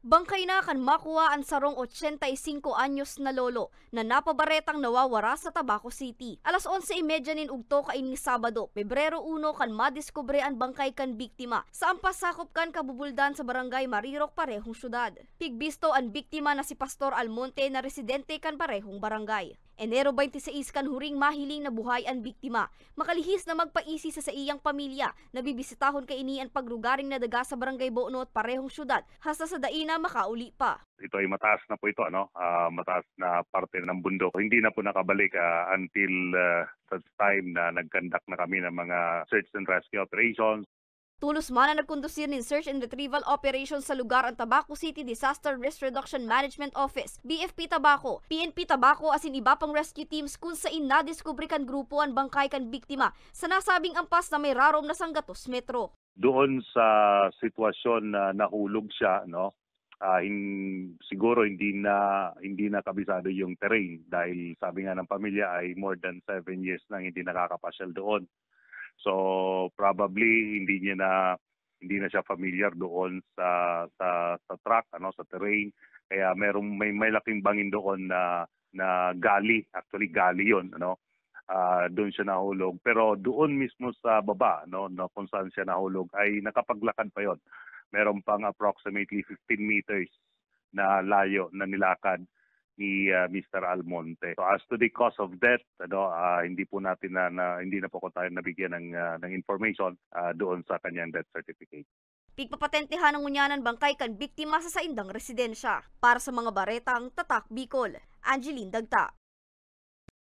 Bangkay na kan makuha ang sarong 85 anyos na lolo na napabaretang nawawara sa Tabaco City. Alas 11:30 nin ugto kaini Sabado, Pebrero 1 kan madiskubre ang bangkay kan biktima sa ampasakop kan kabubuldan sa barangay Marirok parehong syudad. Pigbisto ang biktima na si Pastor Almonte na residente kan parehong barangay. Enero 26 kan huring mahiling na buhay ang biktima. Makalihis na magpaisi sa iyang pamilya na bibisitahon kay ini ang paglugaring na daga sa barangay Bono at parehong syudad hasta sa daina makauli pa. Ito ay mataas na po ito, mataas na parte ng bundok. Hindi na po nakabalik until such time na nag-conduct na kami ng mga search and rescue operations. Tulos man na nagkondusir ng search and retrieval operations sa lugar ang Tabaco City Disaster Risk Reduction Management Office, BFP Tabaco, PNP Tabaco asin iba pang rescue teams kung saan nadiskubre kan grupo ang bangkay kan biktima sa nasabing ampas na may rarom na sanggatos metro. Doon sa sitwasyon na nahulog siya, siguro hindi na kabisado yung terrain dahil sabi nga ng pamilya ay more than 7 years nang hindi nakakapasyal doon. So probably hindi na siya familiar doon sa track, sa terrain. Kaya may laking bangin doon na gali, actually gali 'yon, doon siya nahulog. Pero doon mismo sa baba, kung saan siya nahulog ay nakapaglakad pa 'yon. Meron pang approximately 15 meters na layo na nilakad ni Mr. Almonte. So as to the cause of death, hindi na po ko tayo nabigyan ng information doon sa kanyang death certificate. Pigpapatentehan ng unyanan bangkay kan biktima sa saindang residensya. Para sa mga baretang Tatak Bicol, Angeline Dagta.